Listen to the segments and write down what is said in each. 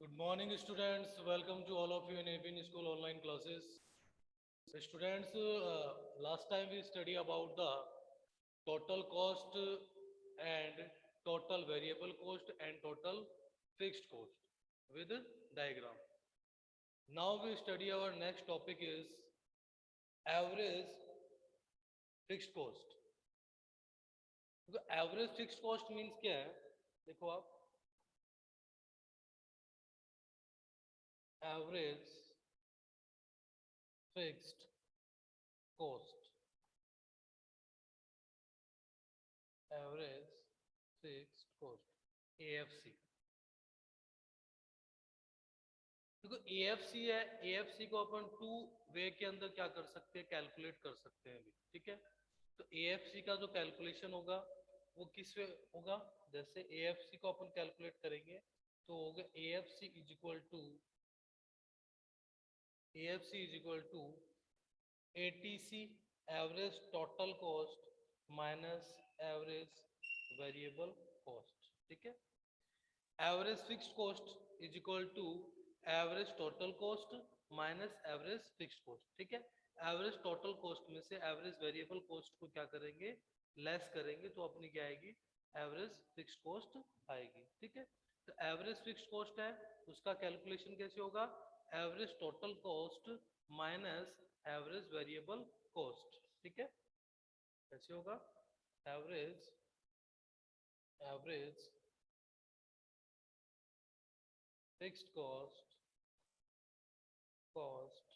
Good morning, students. Welcome to all of you in ABN School online classes. Students, last time we study about the total cost and total variable cost and total fixed cost with diagram. Now we study our next topic is average fixed cost. तो average fixed cost means क्या है? देखो आप, average fixed cost, average fixed cost AFC. देखो AFC है, AFC को अपन two way के अंदर क्या कर सकते हैं, कैलकुलेट कर सकते हैं अभी, ठीक है। तो एएफसी का जो कैलकुलेशन होगा वो किस वे होगा, जैसे एएफसी को अपन कैलकुलेट करेंगे तो होगा AFC is equal to ATC average total cost minus average variable cost, ठीक है। Average fixed cost is equal to average total cost minus average fixed cost, ठीक है। एवरेज टोटल कॉस्ट में से एवरेज वेरिएबल कॉस्ट को क्या करेंगे, less करेंगे, तो अपनी क्या आएगी, एवरेज फिक्स्ड कॉस्ट आएगी, ठीक है। तो एवरेज फिक्स्ड कॉस्ट है, उसका कैलकुलेशन कैसे होगा, average total cost minus average variable cost, ठीक है। कैसे होगा, average average fixed cost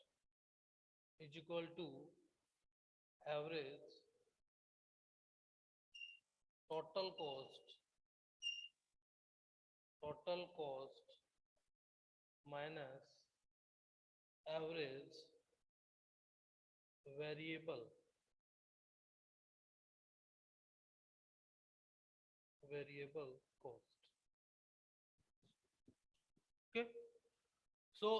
is equal to average total cost minus average variable cost, okay. So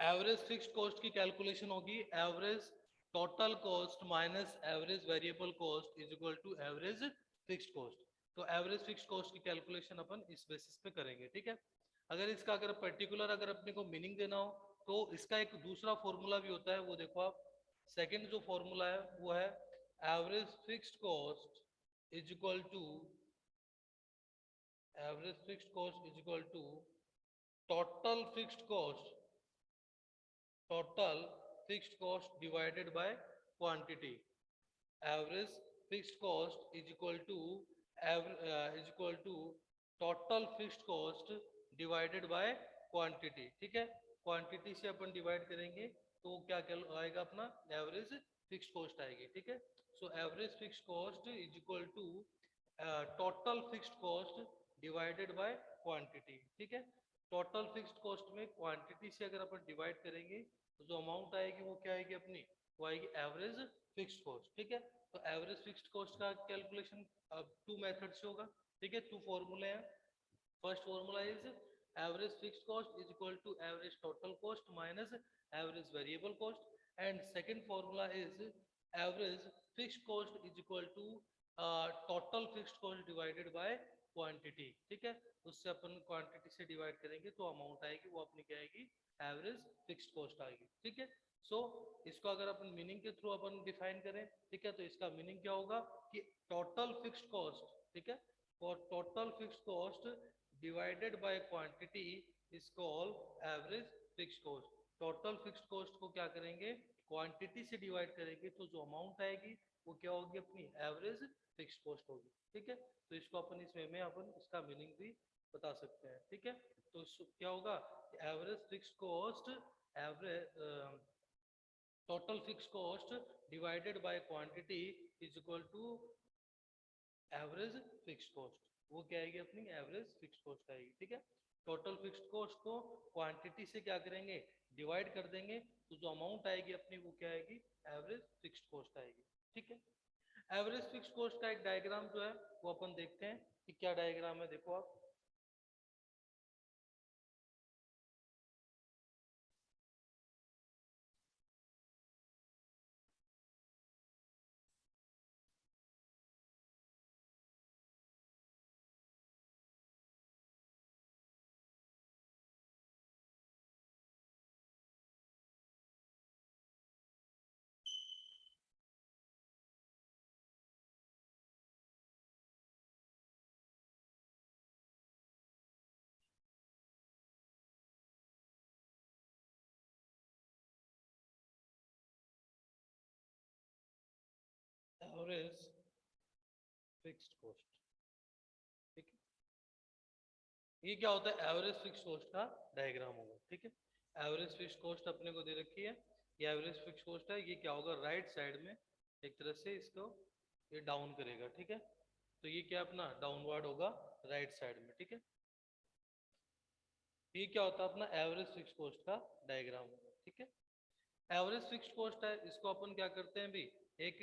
average fixed cost की कैलकुलेशन होगी average total cost minus average variable cost is equal to average fixed cost. तो average fixed cost की calculation अपन इस basis पे करेंगे, ठीक है। अगर इसका अगर पर्टिकुलर अगर अपने को मीनिंग देना हो तो इसका एक दूसरा फॉर्मूला भी होता है, वो देखो आप, सेकंड जो फॉर्मूला है वो है average fixed cost is equal to total fixed cost divided by quantity. Average fixed cost is equal to total fixed cost divided by quantity, ठीक है। क्वांटिटी से अपन डिवाइड करेंगे तो क्या आएगा, अपना एवरेज फिक्स्ड कॉस्ट आएगी, ठीक है। So average fixed cost is equal to total fixed cost divided by quantity, ठीक है। टोटल फिक्स्ड कॉस्ट में क्वांटिटी से अगर अपन डिवाइड करेंगे तो जो अमाउंट आएगी वो क्या आएगी अपनी, वो आएगी एवरेज फिक्स्ड कॉस्ट, ठीक है। तो एवरेज फिक्स्ड कॉस्ट का कैलकुलेशन टू मेथड से होगा, ठीक है। टू फॉर्मूले हैं। First formula is average fixed cost is equal to average total cost minus average variable cost, and second formula is average fixed cost is equal to total fixed cost divided by quantity, ठीक है। उससे अपन quantity से divide करेंगे तो amount आएगी वो अपनी क्या आएगी, एवरेज फिक्स्ड कॉस्ट आएगी, ठीक है। सो इसको अगर अपन मीनिंग के थ्रू अपन डिफाइन करें, ठीक है, तो इसका मीनिंग क्या होगा कि टोटल फिक्स्ड कॉस्ट, ठीक है, और total fixed cost divided by quantity is called average fixed cost. Total fixed cost को क्या करेंगे, क्वांटिटी से डिवाइड करेंगे तो जो अमाउंट आएगी वो क्या होगी, अपनी एवरेज फिक्स्ड कॉस्ट होगी, ठीक है। तो इसको अपन इस वे में अपन इसका मीनिंग भी बता सकते हैं, ठीक है। तो क्या होगा, average fixed cost, average total fixed cost divided by quantity is equal to average fixed cost, वो क्या आएगी, अपनी एवरेज फिक्स्ड कॉस्ट आएगी, ठीक है। टोटल फिक्स्ड कॉस्ट को क्वांटिटी से क्या करेंगे, डिवाइड कर देंगे, तो जो अमाउंट आएगी अपनी वो क्या आएगी, एवरेज फिक्स्ड कॉस्ट आएगी, ठीक है। एवरेज फिक्स्ड कॉस्ट का एक डायग्राम जो है वो अपन देखते हैं कि क्या डायग्राम है, देखो आप। एवरेज फिक्स्ड कॉस्ट, ठीक है। ये क्या होता है, एवरेज फिक्स्ड कॉस्ट का डायग्राम होगा, ठीक है। एवरेज फिक्स्ड कॉस्ट अपने को दे रखी है, ये एवरेज फिक्स्ड कॉस्ट है। ये क्या होगा, राइट साइड में एक तरह से इसको ये डाउन करेगा, ठीक है। तो ये क्या अपना डाउनवर्ड होगा राइट साइड में, ठीक है। ये क्या होता है अपना एवरेज फिक्स्ड कॉस्ट का डायग्राम होगा, ठीक है। एवरेज फिक्स्ड कॉस्ट है, इसको अपन क्या करते हैं भी, एक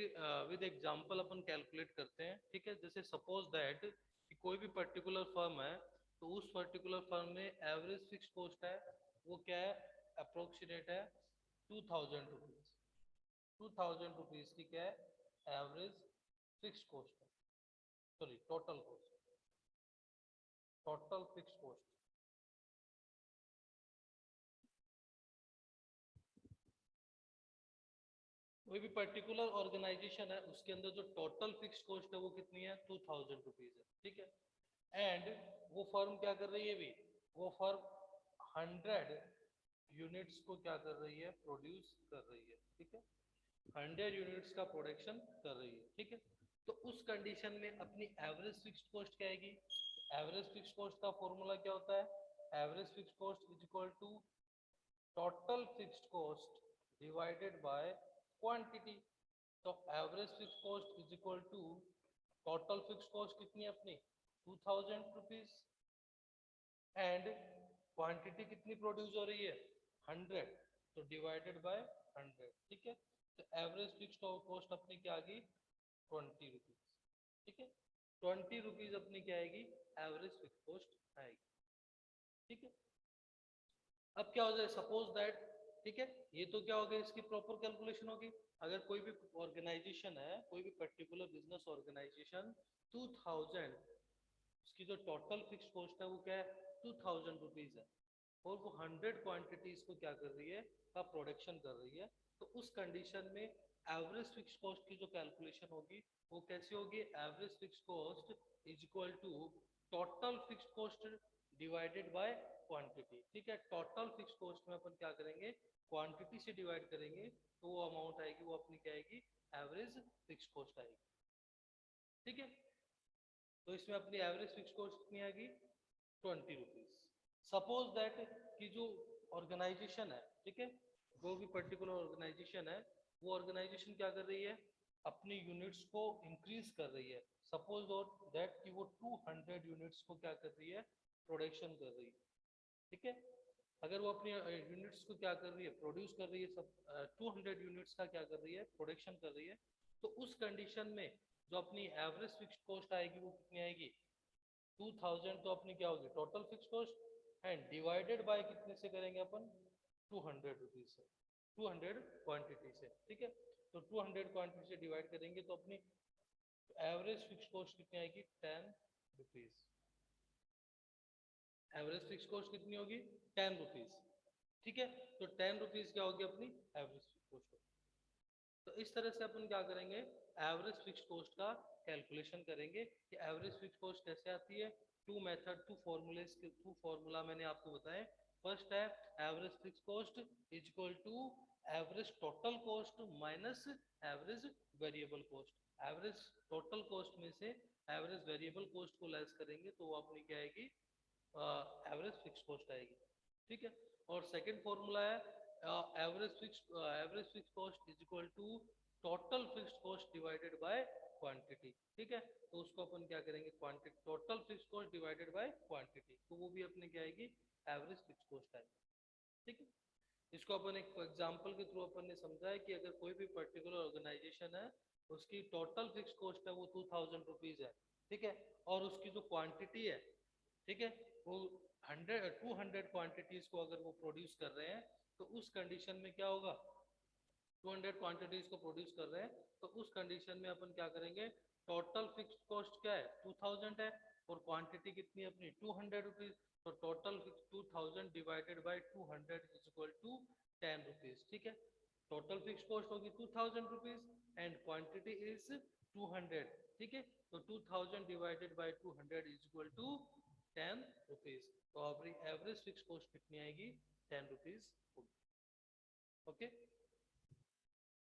विद एग्जांपल अपन कैलकुलेट करते हैं, ठीक है। जैसे सपोज दैट कि कोई भी पर्टिकुलर फर्म है, तो उस पर्टिकुलर फर्म में एवरेज फिक्स्ड कॉस्ट है, वो क्या है, अप्रोक्सीमेट है 2000 रुपीज। 2000 रुपीज की क्या है एवरेज फिक्स्ड कॉस्ट है, sorry total cost, total fixed cost. कोई भी पर्टिकुलर ऑर्गेनाइजेशन है, उसके अंदर जो टोटल फिक्स कॉस्ट है वो कितनी है, 2000 रुपीज है, ठीक है। एंड वो फर्म क्या कर रही है भी, वो फर्म 100 यूनिट्स को क्या कर रही है, प्रोड्यूस कर रही है, ठीक है। 100 यूनिट्स का प्रोडक्शन कर रही है, ठीक है। तो उस कंडीशन में अपनी एवरेज फिक्स्ड कॉस्ट क्या आएगी, एवरेज फिक्स्ड कॉस्ट का फॉर्मूला क्या होता है, average fixed cost is equal to total fixed cost divided by quantity. तो average fixed cost is equal to total fixed cost कितनी है अपनी 2000 रुपीज, एंड क्वांटिटी कितनी प्रोड्यूस हो रही है 100, तो डिवाइडेड बाय 100, ठीक है। तो एवरेज फिक्स्ड कॉस्ट अपनी क्या आ गई 20 रुपीज, ठीक है। 20 रुपीज अपनी क्या आएगी, एवरेज फिक्स्ड कॉस्ट आएगी, ठीक है। अब क्या हो जाए, सपोज दैट, ठीक है, ये तो क्या हो गया, इसकी प्रॉपर कैलकुलेशन होगी। अगर कोई भी ऑर्गेनाइजेशन है, कोई भी पर्टिकुलर बिजनेस ऑर्गेनाइजेशन 2000, उसकी जो टोटल फिक्स कॉस्ट है वो क्या है 2000 रुपीज है, और वो 100 क्वांटिटीज को क्या कर रही है, का प्रोडक्शन कर रही है। तो उस कंडीशन में एवरेज फिक्स कॉस्ट की जो कैलकुलेशन होगी वो कैसी होगी, average fix cost is equal to total fix cost divided by quantity, ठीक है। टोटल फिक्स कॉस्ट में अपन क्या करेंगे, क्वांटिटी से डिवाइड करेंगे, तो वो अमाउंट आएगी, वो अपनी क्या आएगी, एवरेज फिक्स कॉस्ट आएगी, ठीक है। तो इसमें अपनी एवरेज फिक्स कॉस्ट कितनी आएगी 20 रुपीज। सपोज दैट कि जो ऑर्गेनाइजेशन है, ठीक है, जो भी पर्टिकुलर ऑर्गेनाइजेशन है, वो ऑर्गेनाइजेशन क्या कर रही है, अपनी यूनिट्स को इंक्रीज कर रही है। सपोज दैट कि वो 200 यूनिट्स को क्या कर रही है, प्रोडक्शन कर रही है, ठीक है। अगर वो अपनी यूनिट्स को क्या कर रही है, प्रोड्यूस कर रही है, सब 200 यूनिट्स का क्या कर रही है, प्रोडक्शन कर रही है, तो उस कंडीशन में जो अपनी एवरेज फिक्स्ड कॉस्ट आएगी वो कितनी आएगी 2000, तो अपनी क्या होगी total fix cost, and divided by कितने से करेंगे अपन 200 रुपीज से, 200 क्वांटिटी से, ठीक है। तो 200 क्वांटिटी से डिवाइड करेंगे तो अपनी एवरेज फिक्स कॉस्ट कितनी आएगी 10 रुपीज। एवरेज फिक्स कॉस्ट कितनी होगी 10 रुपीज, ठीक है। तो 10 रुपीज क्या होगी अपनी एवरेज फिक्स कॉस्ट। तो इस तरह से अपन क्या करेंगे, एवरेज फिक्स कॉस्ट का कैलकुलेशन करेंगे कि एवरेज फिक्स कॉस्ट कैसे आती है। टू मेथड, टू फॉर्मूलेस के टू फॉर्मूला मैंने आपको बताए। फर्स्ट है average fix cost is equal to average total cost minus average variable cost. Average total cost में से एवरेज वेरिएबल कॉस्ट को लेस करेंगे तो वो अपनी क्या आएगी, एवरेज फिक्स कॉस्ट आएगी, ठीक है। और सेकंड फॉर्मूला है average fix cost is equal to total fixed cost divided by quantity, ठीक है। तो उसको अपन क्या करेंगे, quantity total fixed cost divided by quantity, तो वो भी अपने क्या आएगी एवरेज फिक्स कॉस्ट आएगी, ठीक है। इसको अपन एक एग्जांपल के थ्रू अपन ने समझा है कि अगर कोई भी पर्टिकुलर ऑर्गेनाइजेशन है, उसकी टोटल फिक्स कॉस्ट है वो 2000 रुपीज है, ठीक है, और उसकी जो क्वांटिटी है, ठीक है, वो 200 क्वांटिटीज को अगर वो प्रोड्यूस कर रहे हैं, तो उस कंडीशन में क्या होगा, 200 क्वांटिटीज को प्रोड्यूस कर रहे हैं, तो उस कंडीशन में अपन क्या करेंगे, टोटल फिक्स्ड कॉस्ट क्या है 2000 है, और क्वांटिटी कितनी है अपनी 200 रुपीज। तो total 2000 divided by 200 is equal to 10 rupees, ठीक है। टोटल फिक्स्ड कॉस्ट होगी 2000 रुपीज एंड क्वांटिटी इज 200, ठीक है। तो 2000 divided by 200 is equal to 10 rupees. तो अपनी एवरेज फिक्स कॉस्ट कितनी आएगी 10 रुपीज होगी, ओके।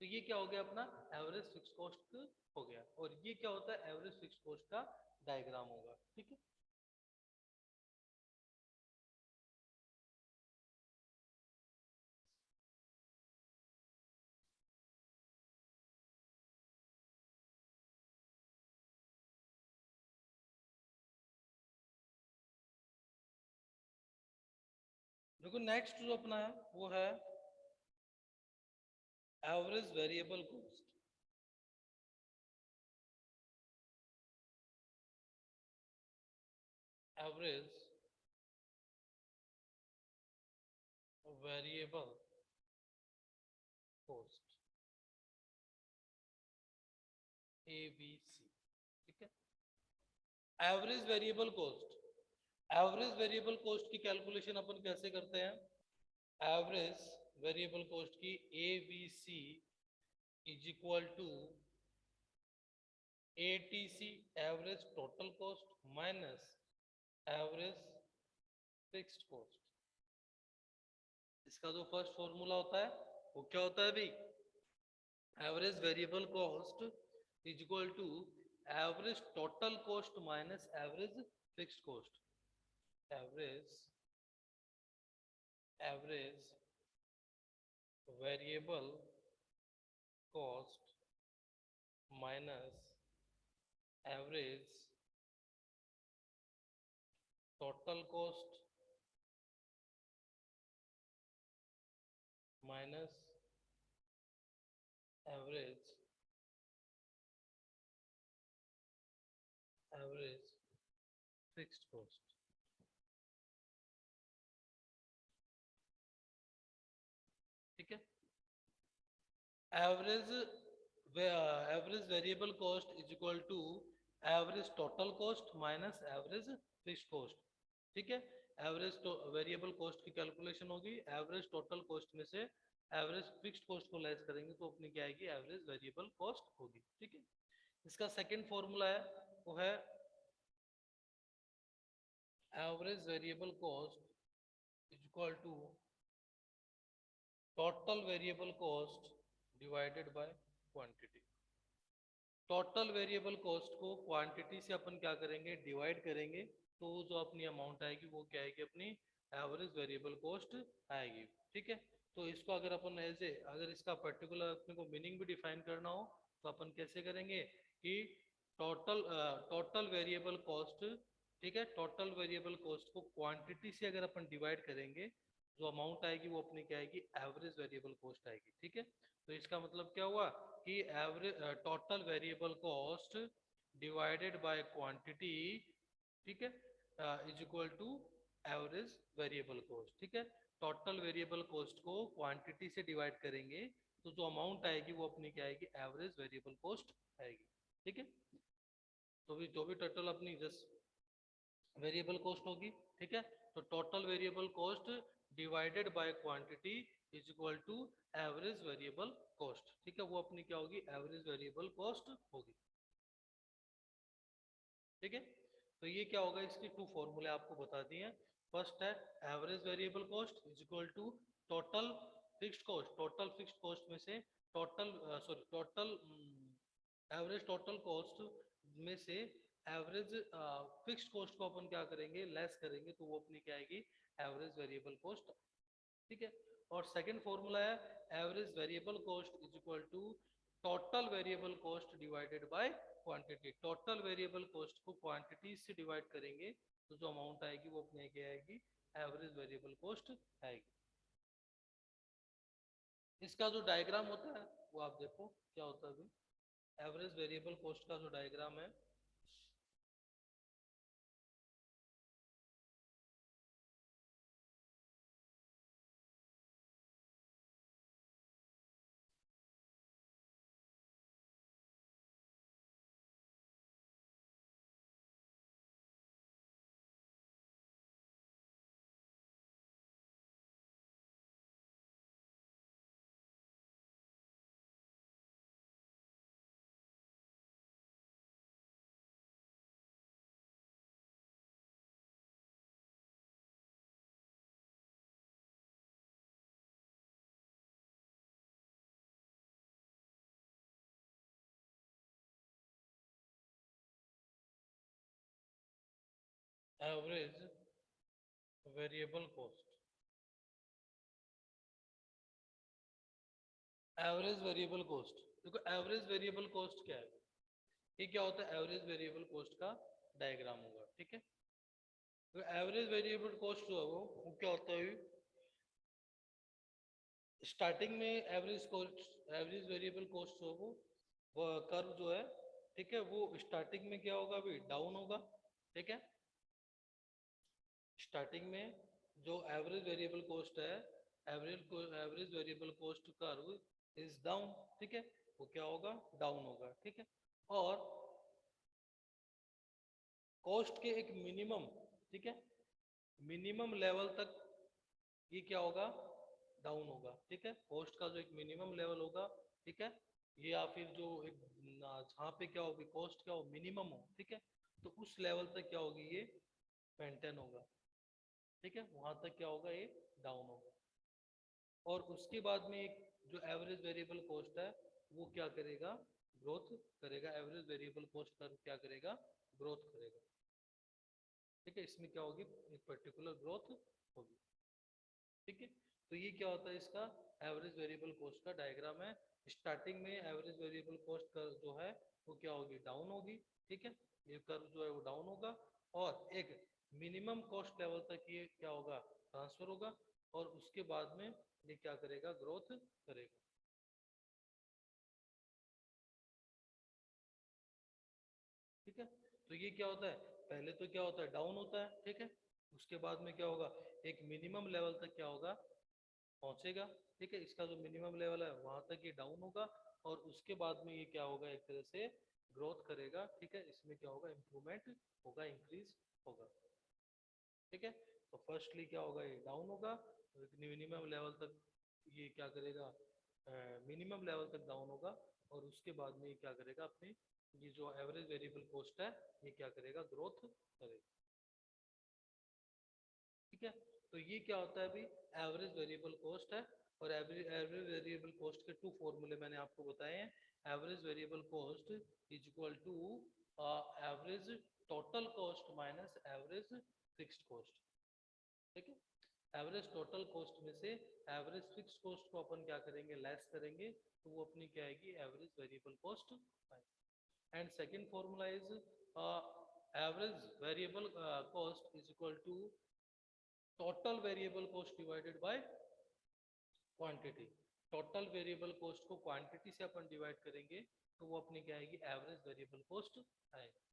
तो ये क्या हो गया अपना एवरेज फिक्स कॉस्ट हो गया। और ये क्या होता है एवरेज फिक्स कॉस्ट का डायग्राम होगा, ठीक है। देखो नेक्स्ट जो अपना है वो है average variable cost. Average variable cost ABC, ठीक है। Average variable cost, average variable cost की कैलकुलेशन अपन कैसे करते हैं। एवरेज वेरिएबल कॉस्ट की ABC is equal to ATC average total cost minus average fixed cost. इसका जो फर्स्ट फॉर्मूला होता है वो क्या होता है भाई, average variable cost is equal to average total cost minus average fixed cost. Average average variable cost minus average total cost minus average fixed cost, ठीक है। Average average variable cost is equal to average total cost minus average fixed cost, ठीक है। Average variable cost की calculation होगी average total cost में से average fixed cost को less करेंगे तो अपनी क्या आएगी एवरेज वेरिएबल कॉस्ट होगी, ठीक है। इसका सेकंड फॉर्मूला है वो है average variable cost is equal to total variable cost divided by quantity. Total variable cost को क्वांटिटी से अपन क्या करेंगे डिवाइड करेंगे तो जो अपनी अमाउंट आएगी वो क्या आएगी अपनी एवरेज वेरिएबल कॉस्ट आएगी, ठीक है। तो इसको अगर अपन ऐसे अगर इसका पर्टिकुलर अपने को मीनिंग भी डिफाइन करना हो तो अपन कैसे करेंगे कि टोटल वेरिएबल कॉस्ट, ठीक है, टोटल वेरिएबल कॉस्ट को क्वांटिटी से अगर अपन डिवाइड करेंगे जो अमाउंट आएगी वो अपनी क्या आएगी एवरेज वेरिएबल कॉस्ट आएगी, ठीक है। तो इसका मतलब क्या हुआ कि average total variable cost divided by quantity, ठीक है, is equal to average variable cost, ठीक है। टोटल वेरिएबल कॉस्ट को क्वांटिटी से डिवाइड करेंगे तो जो अमाउंट आएगी वो अपनी क्या आएगी एवरेज वेरिएबल कॉस्ट आएगी, ठीक है। तो भी जो भी टोटल अपनी जस्ट वेरिएबल कॉस्ट होगी, ठीक है। तो total variable cost divided by quantity is equal to average variable cost, ठीक है। वो अपनी क्या होगी एवरेज वेरिएबल कॉस्ट होगी, ठीक है। तो ये क्या होगा इसके टू फॉर्मूले आपको बता दिए हैं। फर्स्ट है average variable cost is equal to total fixed cost, total fixed cost में से total sorry total average total cost में से एवरेज फिक्स्ड कॉस्ट को अपन क्या करेंगे लेस करेंगे तो वो अपनी क्या आएगी एवरेज वेरिएबल कॉस्ट, ठीक है। और सेकंड फॉर्मूला है average variable cost is equal to total variable cost divided by quantity. Total variable cost को क्वांटिटी से डिवाइड करेंगे तो जो अमाउंट आएगी वो अपने क्या आएगी एवरेज वेरिएबल कॉस्ट आएगी। इसका जो डायग्राम होता है वो आप देखो क्या होता है अभी एवरेज वेरिएबल कॉस्ट का जो डायग्राम है average variable cost. Average variable cost, देखो एवरेज वेरिएबल कॉस्ट क्या है, ये क्या होता है, एवरेज वेरिएबल कॉस्ट का डायग्राम होगा, ठीक है। तो एवरेज वेरिएबल कॉस्ट जो है वो क्या होता है, स्टार्टिंग में average cost, average variable cost जो है वो कर्व जो है, ठीक है, वो स्टार्टिंग में क्या होगा, अभी डाउन होगा, ठीक है। स्टार्टिंग में जो एवरेज वेरिएबल कॉस्ट है, average variable cost curve is down, ठीक है, वो क्या होगा, डाउन होगा, ठीक है। और कॉस्ट के एक मिनिमम, ठीक है, मिनिमम लेवल तक ये क्या होगा, डाउन होगा, ठीक है। कॉस्ट का जो एक मिनिमम लेवल होगा, ठीक है, ये या फिर जो एक जहाँ पे क्या होगी, कॉस्ट क्या हो, मिनिमम हो, ठीक है, तो उस लेवल तक क्या होगी, ये मेंटेन होगा, ठीक है, वहां तक क्या होगा, ये डाउन होगा। और उसके बाद में एक जो एवरेज वेरिएबल कॉस्ट है वो क्या करेगा, ग्रोथ करेगा, एवरेज वेरिएबल कॉस्ट कर्व क्या करेगा, ग्रोथ करेगा, ठीक है। इसमें क्या होगी, एक पर्टिकुलर ग्रोथ होगी, ठीक है। तो ये क्या होता है, इसका एवरेज वेरिएबल कॉस्ट का डायग्राम है। स्टार्टिंग में एवरेज वेरिएबल कॉस्ट कर्व जो है वो क्या होगी, डाउन होगी, ठीक है, ये कर्व जो है वो डाउन होगा, और एक मिनिमम कॉस्ट लेवल तक ये क्या होगा, ट्रांसफर होगा, और उसके बाद में ये क्या करेगा, ग्रोथ करेगा, ठीक है। तो ये क्या होता है, पहले तो क्या होता है, डाउन होता है, ठीक है, उसके बाद में क्या होगा, एक मिनिमम लेवल तक क्या होगा, पहुंचेगा, ठीक है, इसका जो मिनिमम लेवल है वहां तक ये डाउन होगा, और उसके बाद में ये क्या होगा, एक तरह से ग्रोथ करेगा, ठीक है, इसमें क्या होगा, इंप्रूवमेंट होगा, इंक्रीज होगा, ठीक है। तो फर्स्टली क्या होगा, ये डाउन होगा, मिनिमम लेवल तक ये क्या करेगा, मिनिमम लेवल तक डाउन होगा, और उसके बाद में ये क्या करेगा, अपनी ये जो एवरेज वेरिएबल कॉस्ट है ये क्या करेगा, ग्रोथ करेगा, ठीक है। तो ये क्या होता है, अभी एवरेज वेरिएबल कॉस्ट है। और एवरेज वेरिएबल कॉस्ट के टू फॉर्मूले मैंने आपको बताए हैं। Average variable cost is equal to average total cost minus average fixed cost, ठीक है। एवरेज टोटल कॉस्ट में से एवरेज फिक्स्ड कॉस्ट को अपन क्या करेंगे, लेस करेंगे, तो वो अपनी क्या आएगी, average variable cost. And second formula is average variable cost is equal to total variable cost divided by quantity. Total variable cost को क्वांटिटी से अपन डिवाइड करेंगे तो वो अपनी क्या आएगी, एवरेज वेरिएबल कॉस्ट आएगी,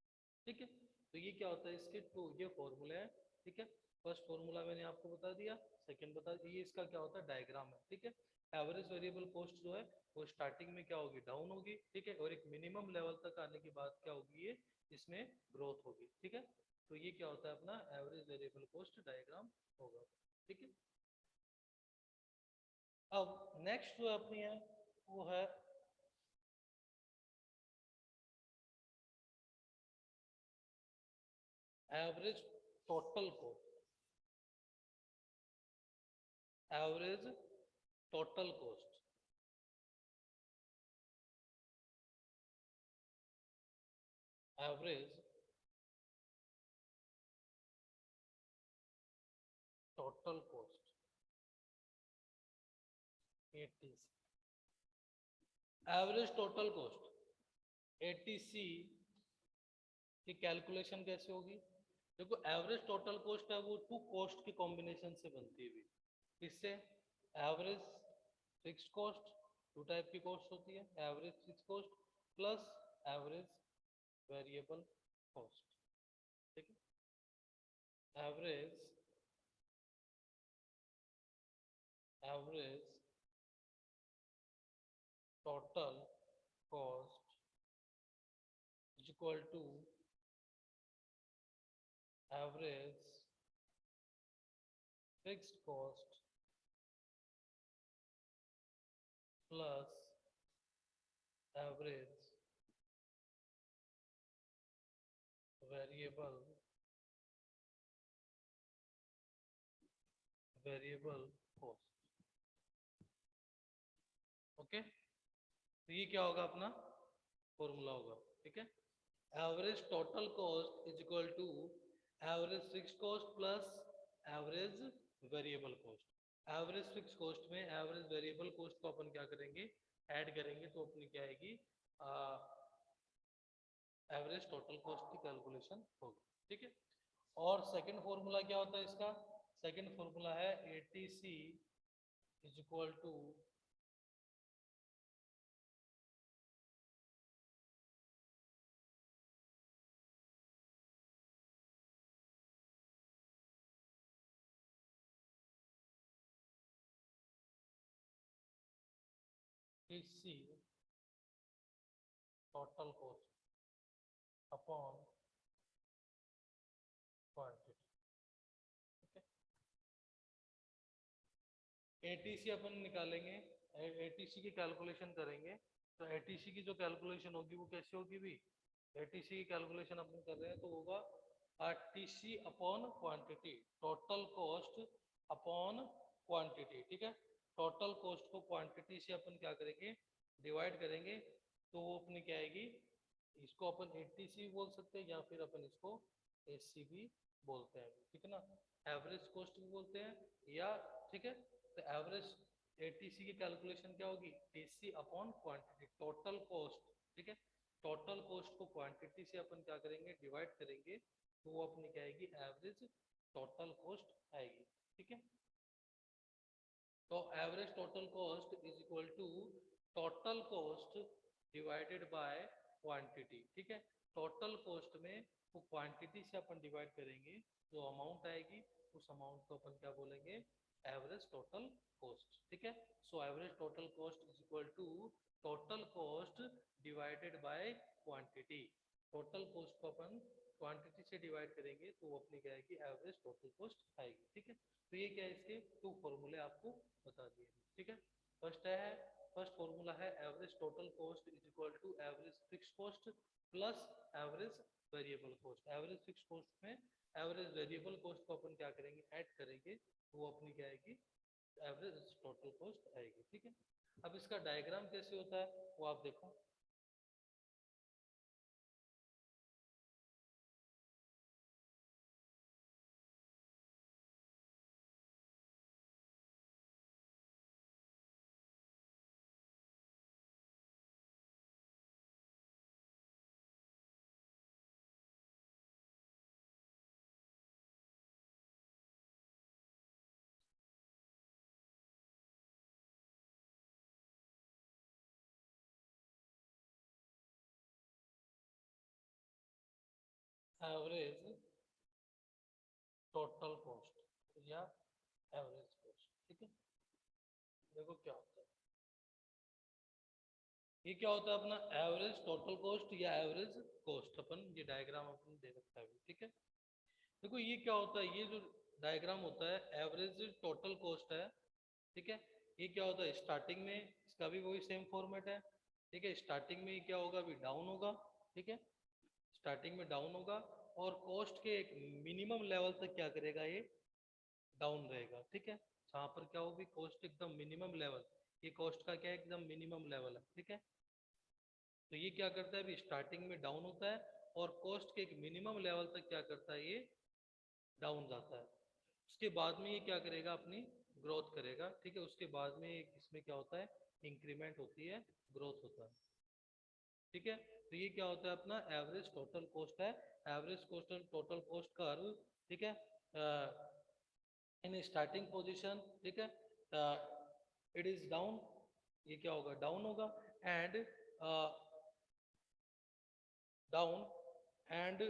ठीक है। तो ये क्या होता है, इसके टू ये फॉर्मूला है, ठीक है। फर्स्ट फॉर्मूला मैंने आपको बता दिया, सेकंड बता दिया, ये इसका क्या होता है, डायग्राम है, ठीक है। एवरेज वेरिएबल कॉस्ट जो है वो स्टार्टिंग में क्या होगी, डाउन होगी, ठीक है, और एक मिनिमम लेवल तक आने के बाद क्या होगी, ये इसमें ग्रोथ होगी, ठीक है। तो ये क्या होता है, अपना एवरेज वेरिएबल कॉस्ट डायग्राम होगा, ठीक है। अब नेक्स्ट जो अपनी है वो है average total cost. Average total cost, average total cost, ATC. Average total cost, ATC की कैलकुलेशन कैसे होगी, देखो एवरेज टोटल कॉस्ट है वो टू कॉस्ट के कॉम्बिनेशन से बनती है भी। इससे average fixed cost, two type की कॉस्ट होती है, average fixed cost plus average variable cost, ठीक है। Average total cost is equal to average fixed cost plus average variable cost, okay. तो ये क्या होगा, अपना फॉर्मूला होगा, ठीक है। Average total cost is equal to average fix cost plus average variable cost. Average fix cost में average variable cost को अपन क्या करेंगे, ऐड करेंगे, तो अपनी क्या आएगी, एवरेज टोटल कॉस्ट की कैलकुलेशन होगी। ठीक है। और सेकंड फॉर्मूला क्या होता है इसका, सेकंड फॉर्मूला है ATC is equal to TC total cost upon quantity. ATC अपन निकालेंगे, एटीसी की कैलकुलेशन करेंगे, तो एटीसी की जो कैलकुलेशन होगी वो कैसे होगी भी, एटीसी की कैलकुलेशन अपन कर रहे हैं तो होगा TC upon quantity, total cost upon quantity. ठीक है। टोटल कॉस्ट को क्वांटिटी से अपन क्या करेंगे, डिवाइड करेंगे, तो वो अपनी क्या आएगी, इसको अपन एटीसी बोल सकते हैं या फिर अपन इसको एससी भी बोलते हैं। ठीक है ना, एवरेज कॉस्ट भी बोलते हैं या, ठीक है। तो एवरेज एटीसी की कैलकुलेशन क्या होगी, TC upon quantity, total cost. ठीक है। टोटल कॉस्ट को क्वांटिटी से अपन क्या करेंगे, डिवाइड करेंगे, तो वो अपनी क्या आएगी, एवरेज टोटल कॉस्ट आएगी। ठीक है। तो average total cost is equal to total cost divided by quantity. ठीक है। टोटल कॉस्ट में वो क्वांटिटी से अपन डिवाइड करेंगे, जो अमाउंट आएगी उस अमाउंट को अपन क्या बोलेंगे, एवरेज टोटल कॉस्ट। ठीक है। So average total cost is equal to total cost divided by quantity. Total cost को अपन क्वांटिटी से डिवाइड करेंगे तो वो अपनी क्या आएगी, एवरेज टोटल कॉस्ट आएगी। ठीक है। तो ये क्या है, इसके टू फॉर्मूले आपको बता दिए। ठीक है। फर्स्ट फॉर्मूला है average total cost is equal to average fix cost plus average variable cost. Average fix cost में एवरेज वेरिएबल कॉस्ट को अपन क्या करेंगे, ऐड करेंगे, तो वो अपनी क्या आएगी, एवरेज टोटल कॉस्ट आएगी। ठीक है। अब इसका डायग्राम कैसे होता है वो आप देखो। एवरेज टोटल कॉस्ट या एवरेज कॉस्ट। ठीक है। देखो क्या होता है, ये क्या होता है अपना एवरेज टोटल कॉस्ट या एवरेज कॉस्ट, अपन ये डायग्राम अपन दे रखा है। ठीक है। देखो ये क्या होता है, ये जो डायग्राम होता है एवरेज टोटल कॉस्ट है। ठीक है। ये क्या होता है, स्टार्टिंग में इसका भी वही सेम फॉर्मेट है। ठीक है। स्टार्टिंग में क्या होगा, अभी डाउन होगा। ठीक है। स्टार्टिंग में डाउन होगा और कॉस्ट के एक मिनिमम लेवल तक क्या करेगा, ये डाउन रहेगा। ठीक है। जहाँ पर क्या होगी, कॉस्ट एकदम मिनिमम लेवल, ये कॉस्ट का क्या है, एकदम मिनिमम लेवल है। ठीक है। तो ये क्या करता है, अभी स्टार्टिंग में डाउन होता है और कॉस्ट के एक मिनिमम लेवल तक क्या करता है, ये डाउन जाता है। उसके बाद में ये क्या करेगा, अपनी ग्रोथ करेगा। ठीक है। उसके बाद में इसमें क्या होता है, इंक्रीमेंट होती है, ग्रोथ होता है। ठीक है। तो ये क्या होता है, अपना एवरेज टोटल कॉस्ट है। Average cost total cost curve. ठीक है। इन स्टार्टिंग पोजीशन, ठीक है, इट इज डाउन, ये क्या होगा, डाउन होगा, and down and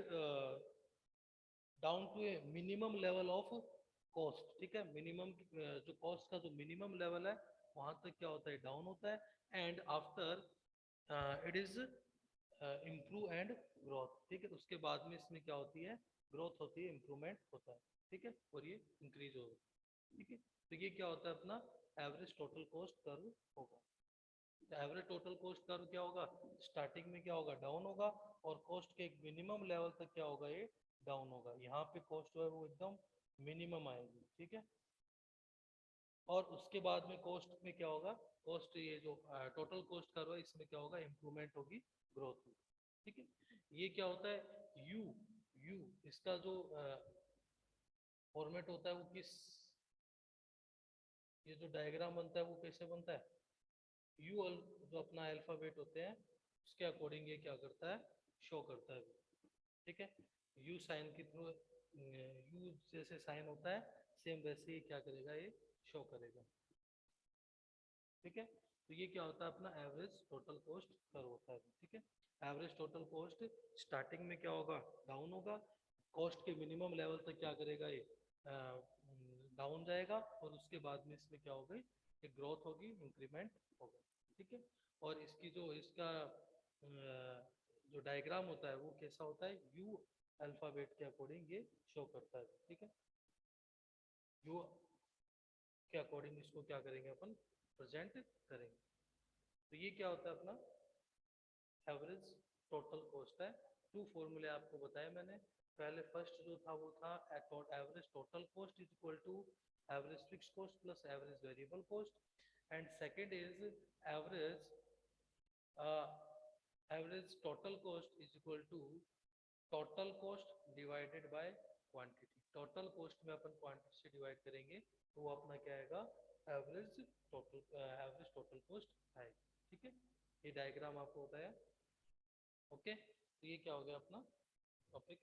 down to a minimum level of cost. ठीक है। मिनिमम जो कॉस्ट का जो मिनिमम लेवल है वहां तक क्या होता है, डाउन होता है, and after it is improve and growth. ठीक है। उसके बाद में इसमें क्या होती है, ग्रोथ होती है, इम्प्रूवमेंट होता है। ठीक है। और ये इंक्रीज होगा। ठीक है। तो ये क्या होता है, अपना एवरेज टोटल कॉस्ट कर्व होगा। एवरेज टोटल कॉस्ट कर्व क्या होगा, स्टार्टिंग में क्या होगा, डाउन होगा, और कॉस्ट के एक मिनिमम लेवल तक क्या होगा, ये डाउन होगा। यहाँ पे कॉस्ट जो है वो एकदम मिनिमम आएगी। ठीक है। और उसके बाद में कॉस्ट में क्या होगा, कॉस्ट ये जो टोटल कॉस्ट कर्व है इसमें क्या होगा, इंप्रूवमेंट होगी, ग्रोथ होगी। ठीक है। ये क्या होता है, यू यू, इसका जो फॉर्मेट होता है वो किस, ये जो डायग्राम बनता है वो कैसे बनता है, यू जो अपना अल्फाबेट होते हैं उसके अकॉर्डिंग ये क्या करता है, शो करता है। ठीक है, यू साइन के थ्रू, यू जैसे साइन होता है सेम वैसे ही क्या करेगा, ये शो करेगा। ठीक है, तो ये क्या होता है अपना एवरेज टोटल कॉस्ट कर्व होता है। ठीक है, एवरेज टोटल कॉस्ट स्टार्टिंग में क्या होगा, डाउन होगा, कॉस्ट के मिनिमम लेवल तक क्या करेगा ये, डाउन जाएगा, और उसके बाद में इसमें क्या होगी, एक ग्रोथ होगी, इंक्रीमेंट होगा। ठीक है, और इसकी जो इसका जो डायग्राम होता है वो कैसा होता है, यू अल्फाबेट के अकॉर्डिंग ये शो करता है। ठीक है, यू के अकॉर्डिंग इसको क्या करेंगे अपन, प्रेजेंट करेंगे। तो ये क्या होता है अपना एवरेज टोटल कॉस्ट है। टू फॉर्मूले आपको बताए मैंने, पहले फर्स्ट जो था वो था average total cost is equal to average fix cost plus average variable cost, and second is average average total cost is equal to total cost divided by quantity. Total cost में अपन quantity से divide करेंगे तो वो अपना क्या आएगा, average total cost आएगा। ठीक है, ये डायग्राम आपको बताया। ओके, तो ये क्या हो गया अपना टॉपिक।